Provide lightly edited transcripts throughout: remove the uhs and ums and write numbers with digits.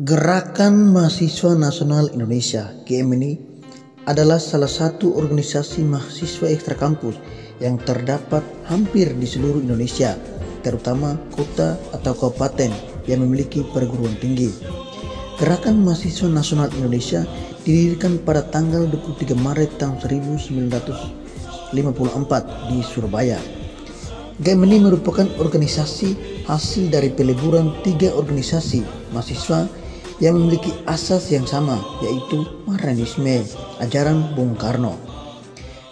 Gerakan Mahasiswa Nasional Indonesia (GMNI) adalah salah satu organisasi mahasiswa ekstrakampus yang terdapat hampir di seluruh Indonesia, terutama kota atau kabupaten yang memiliki perguruan tinggi. Gerakan Mahasiswa Nasional Indonesia didirikan pada tanggal 23 Maret tahun 1954 di Surabaya. GMNI merupakan organisasi hasil dari peleburan 3 organisasi mahasiswa yang memiliki asas yang sama, yaitu Marhaenisme, ajaran Bung Karno.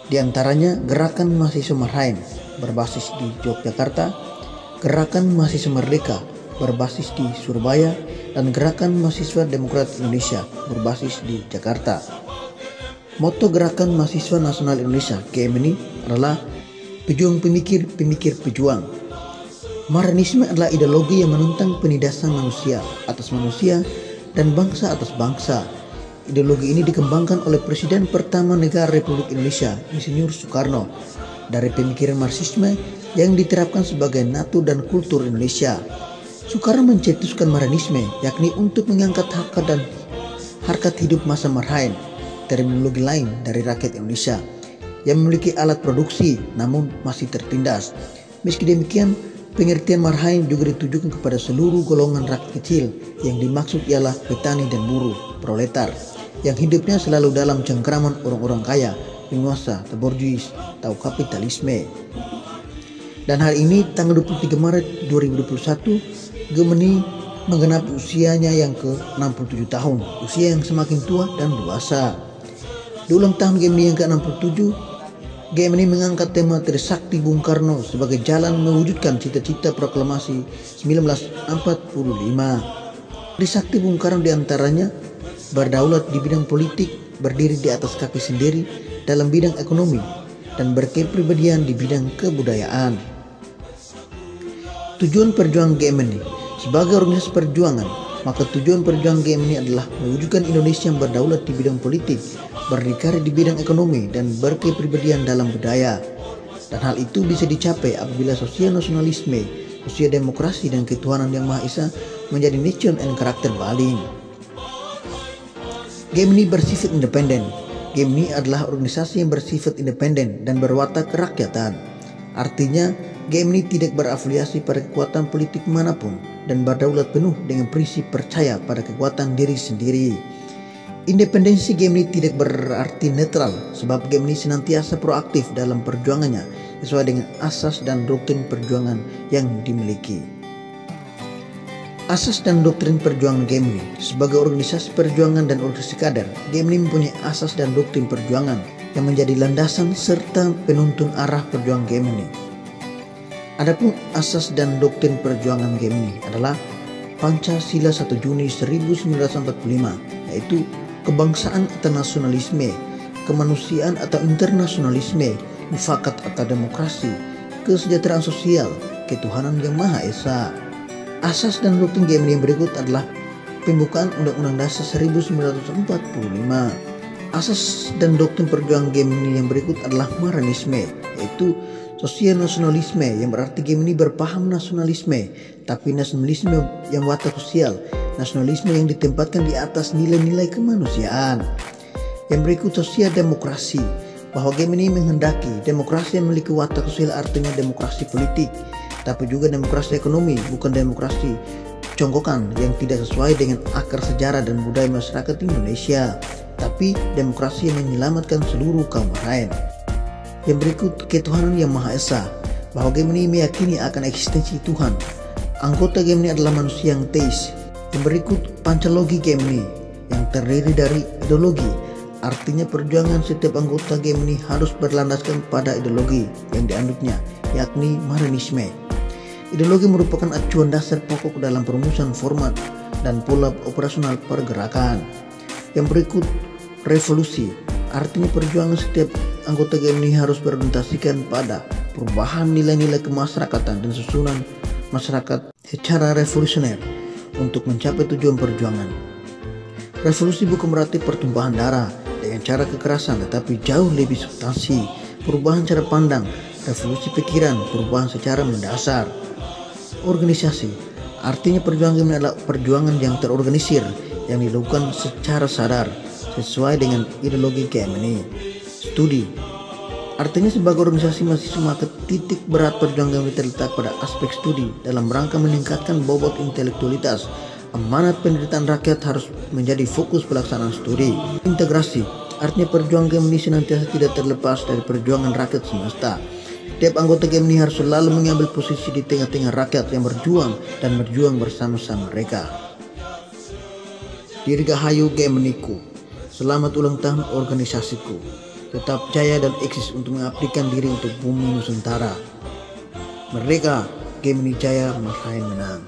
Di antaranya Gerakan Mahasiswa Marhaen berbasis di Yogyakarta, Gerakan Mahasiswa Merdeka berbasis di Surabaya, dan Gerakan Mahasiswa Demokrat Indonesia berbasis di Jakarta. Moto Gerakan Mahasiswa Nasional Indonesia (GMNI) adalah pejuang pemikir pejuang. Marhaenisme adalah ideologi yang menentang penindasan manusia atas manusia dan bangsa atas bangsa. Ideologi ini dikembangkan oleh Presiden pertama negara Republik Indonesia, Insinyur Soekarno, dari pemikiran Marxisme yang diterapkan sebagai natur dan kultur Indonesia. Soekarno mencetuskan Marhaenisme, yakni untuk mengangkat harkat hidup masa Marhaen, terminologi lain dari rakyat Indonesia yang memiliki alat produksi namun masih tertindas. Meski demikian, pengertian Marhaen juga ditujukan kepada seluruh golongan rakyat kecil, yang dimaksud ialah petani dan buruh, proletar, yang hidupnya selalu dalam cengkraman orang-orang kaya, penguasa, atau borjuis, atau kapitalisme. Dan hari ini, tanggal 23 Maret 2021, GMNI menggenapi usianya yang ke-67 tahun, usia yang semakin tua dan dewasa. Di ulang tahun GMNI yang ke-67, GMNI mengangkat tema Trisakti Bung Karno sebagai jalan mewujudkan cita-cita proklamasi 1945. Trisakti Bung Karno diantaranya berdaulat di bidang politik, berdiri di atas kaki sendiri dalam bidang ekonomi, dan berkepribadian di bidang kebudayaan. Tujuan perjuangan GMNI sebagai organisasi perjuangan, maka tujuan perjuangan GMNI adalah mewujudkan Indonesia yang berdaulat di bidang politik, berdikari di bidang ekonomi, dan berkepribadian dalam budaya. Dan hal itu bisa dicapai apabila sosial nasionalisme, sosial demokrasi, dan ketuhanan yang Maha Esa menjadi nation and karakter baling. GMNI bersifat independen. GMNI adalah organisasi yang bersifat independen dan berwatak kerakyatan. Artinya, GMNI tidak berafiliasi pada kekuatan politik manapun dan berdaulat penuh dengan prinsip percaya pada kekuatan diri sendiri. Independensi GMNI tidak berarti netral, sebab GMNI senantiasa proaktif dalam perjuangannya sesuai dengan asas dan doktrin perjuangan yang dimiliki. Asas dan doktrin perjuangan GMNI sebagai organisasi perjuangan dan organisasi kader, GMNI mempunyai asas dan doktrin perjuangan yang menjadi landasan serta penuntun arah perjuangan GMNI. Adapun asas dan doktrin perjuangan GMNI adalah Pancasila 1 Juni 1945, yaitu kebangsaan atau nasionalisme, kemanusiaan atau internasionalisme, mufakat atau demokrasi, kesejahteraan sosial, ketuhanan yang Maha Esa. Asas dan doktrin GMNI yang berikut adalah pembukaan Undang-Undang Dasar 1945. Asas dan doktrin perjuangan GMNI yang berikut adalah Marhaenisme, yaitu sosial nasionalisme, yang berarti GMNI berpaham nasionalisme, tapi nasionalisme yang watak sosial, nasionalisme yang ditempatkan di atas nilai-nilai kemanusiaan. Yang berikut sosial demokrasi, bahwa GMNI menghendaki demokrasi yang memiliki watak sosial, artinya demokrasi politik, tapi juga demokrasi ekonomi, bukan demokrasi congkokan yang tidak sesuai dengan akar sejarah dan budaya masyarakat Indonesia, tapi demokrasi yang menyelamatkan seluruh kaum Marhaen. Yang berikut ketuhanan yang Maha Esa, bahwa GMNI meyakini akan eksistensi Tuhan. Anggota GMNI adalah manusia yang teis. Yang berikut pancalogi GMNI yang terdiri dari ideologi, artinya perjuangan setiap anggota GMNI harus berlandaskan pada ideologi yang dianutnya, yakni Marhaenisme. Ideologi merupakan acuan dasar pokok dalam perumusan format dan pola operasional pergerakan. Yang berikut revolusi, artinya perjuangan setiap anggota GMNI harus berorientasikan pada perubahan nilai-nilai kemasyarakatan dan susunan masyarakat secara revolusioner untuk mencapai tujuan perjuangan. Revolusi bukan berarti pertumpahan darah dengan cara kekerasan, tetapi jauh lebih substansi, perubahan cara pandang, revolusi pikiran, perubahan secara mendasar. Organisasi, Artinya perjuangan Gemini adalah perjuangan yang terorganisir, yang dilakukan secara sadar, sesuai dengan ideologi Gemini. Studi. Artinya sebagai organisasi mahasiswa, maka titik berat perjuangan Gemini terletak pada aspek studi dalam rangka meningkatkan bobot intelektualitas. Amanat penderitaan rakyat harus menjadi fokus pelaksanaan studi. Integrasi. Artinya perjuangan Gemini senantiasa tidak terlepas dari perjuangan rakyat semesta. Setiap anggota Gemini harus selalu mengambil posisi di tengah-tengah rakyat yang berjuang dan berjuang bersama-sama mereka. Dirgahayu Geminiku, selamat ulang tahun organisasiku. Tetap jaya dan eksis untuk mengabdikan diri untuk bumi Nusantara. Merdeka, Gemini Jaya, Masain menang.